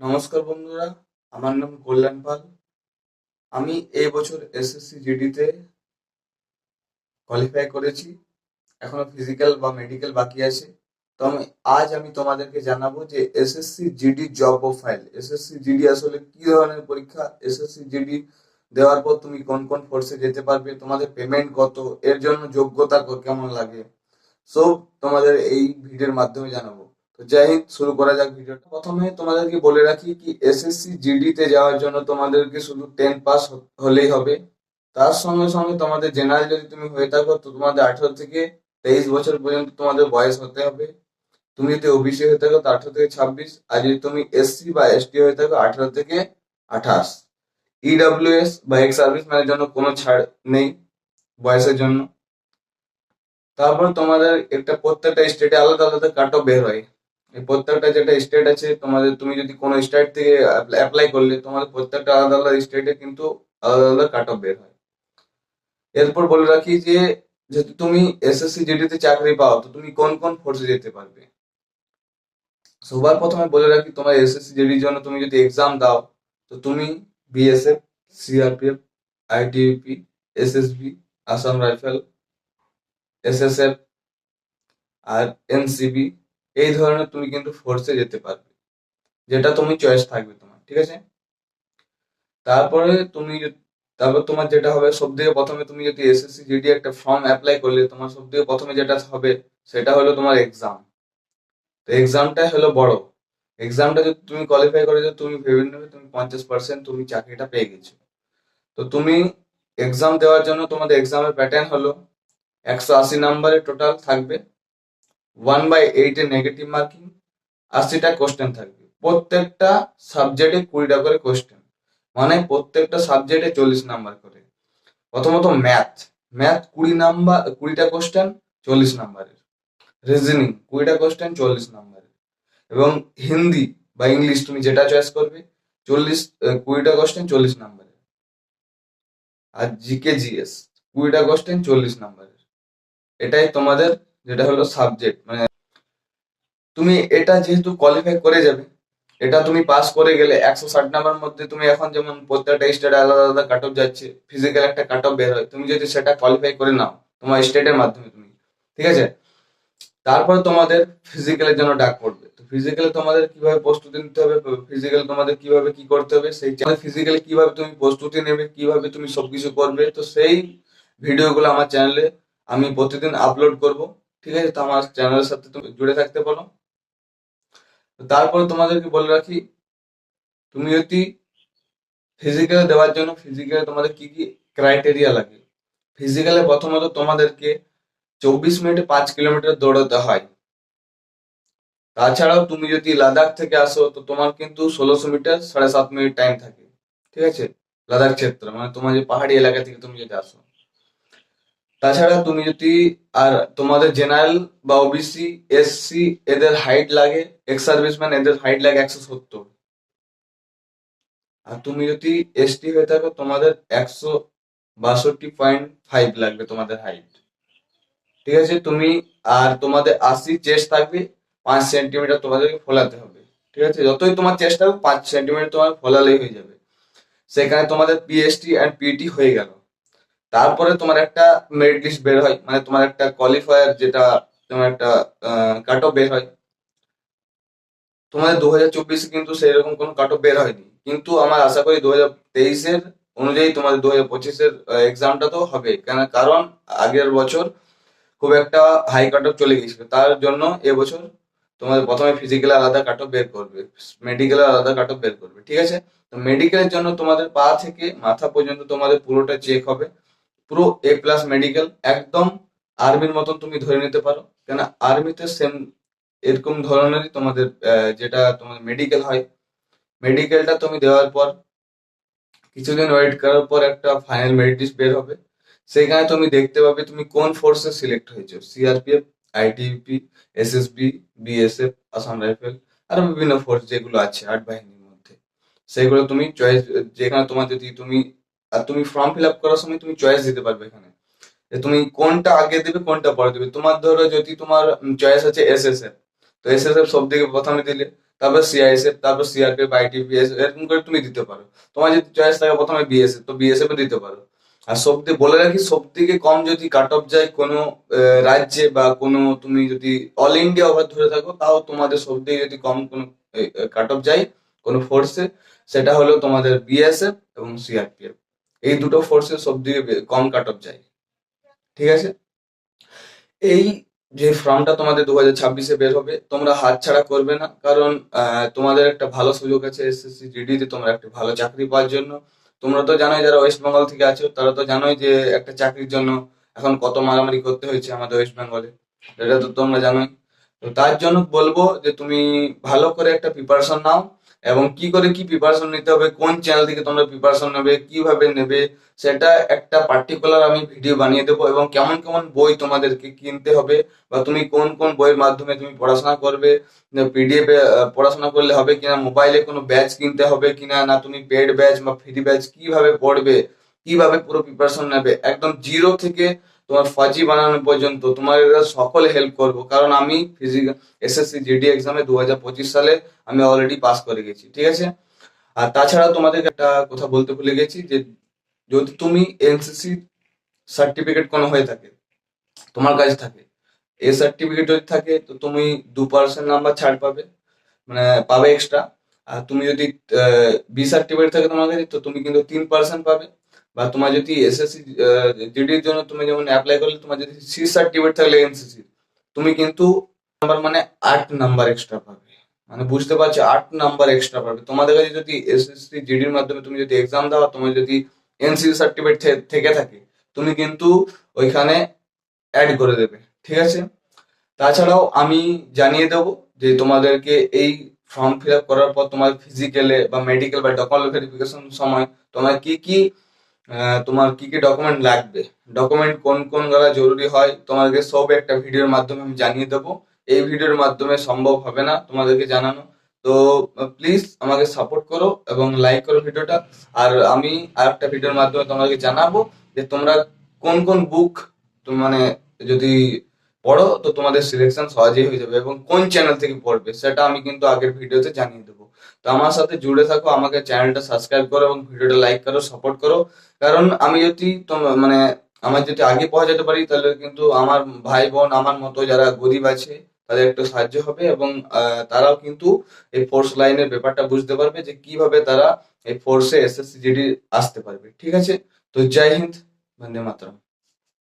নমস্কার বন্ধুরা, আমার নাম কল্যাণ পাল। আমি এই বছর এসএসসি জিডিতে কোয়ালিফাই করেছি। এখনো ফিজিক্যাল বা মেডিকেল বাকি আছে। তো আজ আমি তোমাদেরকে জানাবো যে SSC GD job profile. SSC GD আসলে কি ধরনের পরীক্ষা, এসএসসি জিডি দেওয়ার পর তুমি কোন কোন ফোর্সে যেতে পারবে, তোমাদের পেমেন্ট কত, এর জন্য যোগ্যতা কেমন লাগে, সব তোমাদের এই ভিডিওর মাধ্যমে জানাবো। তো যাই হোক, শুরু করা যাক ভিডিওটা। প্রথমে তোমাদেরকে বলে রাখি কি এসএসসি জিডি তে যাওয়ার জন্য তোমাদেরকে শুধু 10 পাস হলেই হবে। তার সঙ্গে সঙ্গে তোমাদের জেনারেল যদি তুমি হয়ে থাকো তো তোমাদের 18 থেকে 23 বছর পর্যন্ত তোমাদের বয়স হতে হবে। তুমি যদি ওবিসি হয়ে থাকো তো 18 থেকে 26, আর যদি তুমি এসসি বা এসটি হয়ে থাকো 18 থেকে 28। ইডব্লিউএস বা এক্স সার্ভিসম্যানের জন্য কোনো ছাড় নেই বয়সের জন্য। তারপর তোমাদের একটা প্রত্যেকটা স্টেটে আলাদা আলাদা কাট অফ বের হয়। এই প্রত্যেকটা যেটা স্টেট আছে তোমাদের, তুমি যদি কোনো স্টেট থেকে অ্যাপ্লাই করলে তোমাদের প্রত্যেকটা আলাদা আলাদা স্টেটে কিন্তু আলাদা আলাদা কাট অফ বের হয়। এরপর বলে রাখি যে যদি তুমি এসএসসি জিডি তে চাকরি পাও তো তুমি কোন কোন ফোর্সে যেতে পারবে। সবার প্রথমে বলে রাখি, তোমার এসএসসি জিডির জন্য তুমি যদি এক্সাম দাও তো তুমি BSF, CRPF, ITBP, SSB, Assam rifle, SSF আর এনসিবি, এই ধরনের তুমি কিন্তু ফোর্সে যেতে পারবে, যেটা তুমি চয়েস থাকবে তোমার, ঠিক আছে। তারপরে তুমি তারপর তোমার যেটা হবে, সব থেকে প্রথমে তুমি যদি এসএসসি জিডি একটা ফর্ম অ্যাপ্লাই করলে তোমার সব থেকে প্রথমে যেটা হবে সেটা হলো তোমার এক্সাম। তো এক্সামটাই হলো বড়। এক্সামটা যদি তুমি কোয়ালিফাই করে যাও, তুমি ভেবে নেবে তুমি 50% তুমি চাকরিটা পেয়ে গেছো। তো তুমি এক্সাম দেওয়ার জন্য তোমাদের এক্সামের প্যাটার্ন হলো 180 নম্বরের টোটাল থাকবে, 1/8 এর নেগেটিভ মার্কিং, 80টা কোশ্চেন থাকবে। প্রত্যেকটা সাবজেক্টে 20টা করে কোশ্চেন, মানে প্রত্যেকটা সাবজেক্টে 40 নাম্বার করে। প্রথমত ম্যাথ, ম্যাথ 20 নাম্বার, 20টা কোশ্চেন 40 নাম্বারের। রিজনিং 20টা কোশ্চেন 40 নাম্বারের। এবং হিন্দি বা ইংলিশ তুমি যেটা চয়েস করবে 20টা কোশ্চেন 40 নাম্বারের। আর জিকে জিএস 20টা কোশ্চেন 40 নাম্বারের। এটাই তোমাদের যেটা হলো সাবজেক্ট, মানে তুমি এটা যেহেতু কোয়ালিফাই করে যাবে, এটা তুমি পাস করে গেলে 160 নাম্বার মধ্যে তুমি এখন যেমন প্রত্যেকটা স্টেটে আলাদা আলাদা কাট অফ যাচ্ছে, ফিজিক্যাল একটা কাট অফ বের হয়, তুমি যদি সেটা কোয়ালিফাই করে নাও তোমার স্টেটের মাধ্যমে তুমি, ঠিক আছে। তারপর তোমাদের ফিজিক্যালের জন্য ডাক পড়বে। তো ফিজিক্যালে তোমাদের কিভাবে প্রস্তুতি নিতে হবে, ফিজিক্যাল তোমাদের কিভাবে কি করতে হবে, সেই ফিজিক্যালে কিভাবে তুমি প্রস্তুতি নেবে, কিভাবে তুমি সবকিছু করবে, তো সেই ভিডিওগুলো আমার চ্যানেলে আমি প্রতিদিন আপলোড করব, ঠিক আছে। তো আমার চ্যানেলের সাথে তুমি জুড়ে থাকতে পারো। তারপরে তোমাদেরকে বলে রাখি, তুমি যদি ফিজিক্যাল দেওয়ার জন্য ফিজিক্যালে তোমাদের কি কি ক্রাইটেরিয়া লাগে। ফিজিক্যালে প্রথমত তোমাদেরকে 24 মিনিটে 5 কিলোমিটার দৌড়াতে হয়। তাছাড়াও তুমি যদি লাদাখ থেকে আসো তো তোমার কিন্তু 1600 মিটার 7.5 মিনিট টাইম থাকে, ঠিক আছে। লাদাখ ক্ষেত্র মানে তোমার যে পাহাড়ি এলাকা থেকে তুমি যদি আসো। তাছাড়া তুমি যদি, আর তোমাদের জেনারেল বা ওবিসি, এসসি এদের হাইট লাগে, এক্স সার্ভিসম্যান এদের হাইট লাগে 170। আর তুমি যদি এসটি হয়ে থাকো তোমাদের 162.5 লাগবে তোমাদের হাইট, ঠিক আছে। তুমি আর তোমাদের 80 চেস্ট থাকবে, 5 সেন্টিমিটার তোমাদেরকে ফোলাতে হবে, ঠিক আছে। যতই তোমার চেস্ট থাকবে 5 সেন্টিমিটার তোমার ফোলালেই হয়ে যাবে। সেখানে তোমাদের পিএসটি অ্যান্ড পিটি হয়ে গেল। তারপরে তোমার একটা মেরিট লিস্ট বের হয়, মানে তোমার একটা কোয়ালিফায়ার, যেটা তোমার একটা কাট অফ বের হয়। তোমাদের 2024 কিন্তু সেই রকম কোনো কাট অফ বের হয়নি, কিন্তু আমার আশা করি 2023-এর অনুযায়ী তোমাদের 2025-এর এক্সামটা তো হবে, কারণ আগের বছর খুব একটা হাই কাট অফ চলে গেছিল। তার জন্য এবছর তোমাদের প্রথমে ফিজিক্যাল আলাদা কাট অফ বের করবে, মেডিকেল আলাদা কাট অফ বের করবে, ঠিক আছে। তো মেডিকেলের জন্য তোমাদের পা থেকে মাথা পর্যন্ত তোমাদের পুরোটা চেক হবে, পুরো A+ মেডিকেল, একদম আর্মির মতন তুমি ধরে নিতে পারো। কেন, আর্মিতে সেম এরকম ধরনেরই তোমাদের যেটা তোমাদের মেডিকেল হয়। মেডিকেলটা তুমি দেওয়ার পর কিছুদিন ওয়েট করার পর একটা ফাইনাল মেরিট লিস্ট বের হবে। সেখানে তুমি দেখতে পাবে তুমি কোন ফোর্সে সিলেক্ট হয়েছো, CRPF, ITBP, SSB, BSF, Assam rifle, আরো বিভিন্ন ফোর্স যেগুলো আছে 8 বাহিনীর মধ্যে, সেগুলো তুমি চয়েস, যেখানে তোমার যদি তুমি, আর তুমি ফর্ম ফিল আপ করার সময় তুমি চয়েস দিতে পারবে এখানে, যে তুমি কোনটা আগে দেবে কোনটা পরে দেবে। তোমার ধরো যদি তোমার চয়েস আছে এসএসএফ, তো এসএসএফ সব থেকে প্রথমে দিলে। তারপর সিআইএসএফ, তারপর সিআরপিএফ, আইটিবিএস, এরকম করে তুমি দিতে পারো। তোমার যদি চয়েস থাকে প্রথমে বিএসএফ, তো বিএসএফ এ দিতে পারো। আর বলে রাখি, সব থেকে কম যদি কাট অফ যায় কোনো রাজ্যে বা কোনো, তুমি যদি অল ইন্ডিয়া ওভার ধরে থাকো, তাও তোমাদের সব থেকে যদি কম কোনো কাট অফ যায় কোনো ফোর্সে, সেটা হলো তোমাদের বিএসএফ এবং সিআরপিএফ। এই দুটো ফোর্সে সব থেকে কম কাট অফ যায়। ঠিক আছে? এই যে ফর্মটা তোমাদের 2026-এ বের হবে, তোমরা হাতছাড়া করবে না, কারণ তোমাদের একটা ভালো সুযোগ আছে এসএসসি জিডি তে তোমরা একটা ভালো চাকরি পাওয়ার জন্য। তোমরা তো জানোই, যারা ওয়েস্ট বেঙ্গল থেকে আছো তারা তো জানোই যে একটা চাকরির জন্য এখন কত মারামারি করতে হয়েছে আমাদের ওয়েস্ট বেঙ্গলে, এটা তো তোমরা জানোই। তো তার জন্য বলবো যে তুমি ভালো করে একটা প্রিপারেশন নাও, এবং কি করে কি প্রিপারেশন নিতে হবে, কোন চ্যানেল থেকে তোমরা প্রিপারেশন নেবে, কিভাবে নেবে, সেটা একটা পার্টিকুলার আমি ভিডিও বানিয়ে দেবো। এবং কেমন কেমন বই তোমাদেরকে কিনতে হবে, বা তুমি কোন কোন বইয়ের মাধ্যমে তুমি পড়াশোনা করবে, পিডিএফ এ পড়াশোনা করলে হবে কিনা, মোবাইলে কোনো ব্যাচ কিনতে হবে কিনা, না তুমি পেড ব্যাচ বা ফ্রি ব্যাচ কিভাবে পড়বে, কিভাবে পুরো প্রিপারেশন নেবে একদম জিরো থেকে তোমার ফাজি বানানো পর্যন্ত, তোমার এরা সকলে হেল্প করবো। কারণ আমি ফিজিক্যাল এসএসসি জিডি এক্সামে 2025 সালে আমি অলরেডি পাস করে গেছি। ঠিক আছে? আর তাছাড়াও তোমাদেরকে একটা কথা বলতে ভুলে গেছি, যে যদি তুমি এনসিসি সার্টিফিকেট কোনো হয়ে থাকে, তোমার কাছে থাকে, এ সার্টিফিকেট যদি থাকে, তো তুমি 2% নাম্বার ছাড় পাবে, মানে পাবে এক্সট্রা। আর তুমি যদি বি সার্টিফিকেট থাকে তোমার কাছে, তো তুমি কিন্তু 3% পাবে। বা তোমার যদি এসএসসি জিডির জন্য তুমি যেমন অ্যাপ্লাই করলে, তোমার যদি সি সার্টিফিকেট থাকলে এনসিসি, তুমি কিন্তু নাম্বার মানে 8 নাম্বার এক্সট্রা পাবে। মানে বুঝতে পারছো, 8 নাম্বার এক্সট্রা পাবে তোমাদের কাছে যদি এসএসসি জিডির মাধ্যমে তুমি যদি এক্সাম দাও, তোমার যদি এনসিসি সার্টিফিকেট থেকে থাকে, তুমি কিন্তু ওইখানে অ্যাড করে দেবে। ঠিক আছে? তাছাড়াও আমি জানিয়ে দেবো যে তোমাদেরকে এই ফর্ম ফিল আপ করার পর তোমার ফিজিক্যালে বা মেডিকেল বা ডকুমেন্ট ভেরিফিকেশন সময় তোমার কি কি তোমার কি কি ডকুমেন্ট লাগবে, ডকুমেন্ট কোন কোন গুলা জরুরি হয়, তোমাদেরকে সব একটা ভিডিওর মাধ্যমে আমি জানিয়ে দেবো। এই ভিডিওর মাধ্যমে সম্ভব হবে না তোমাদেরকে জানানো। তো প্লিজ আমাকে সাপোর্ট করো এবং লাইক করো ভিডিওটা। আর আমি আর একটা ভিডিওর মাধ্যমে তোমাদেরকে জানাবো যে তোমরা কোন কোন বুক মানে যদি পড়ো, তো তোমাদের সিলেকশন সহজেই হয়ে যাবে, এবং কোন চ্যানেল থেকে পড়বে সেটা আমি কিন্তু আগের ভিডিওতে জানিয়ে দেবো। তো আমার সাথে জুড়ে থাকো, আমাকে চ্যানেলটা সাবস্ক্রাইব করো এবং ভিডিওটা লাইক করো, সাপোর্ট করো। কারণ আমি যদি মানে আমার যদি আগে পৌঁছাতে পারি, তাহলে কিন্তু আমার ভাই বোন আমার মতো যারা গরিব আছে তাদের একটু সাহায্য হবে, এবং তারাও কিন্তু এই ফোর্স লাইনের ব্যাপারটা বুঝতে পারবে যে কিভাবে তারা এই ফোর্সে এসএসসি জিডি আসতে পারবে। ঠিক আছে? তো জয় হিন্দ, বন্দে মাতরম।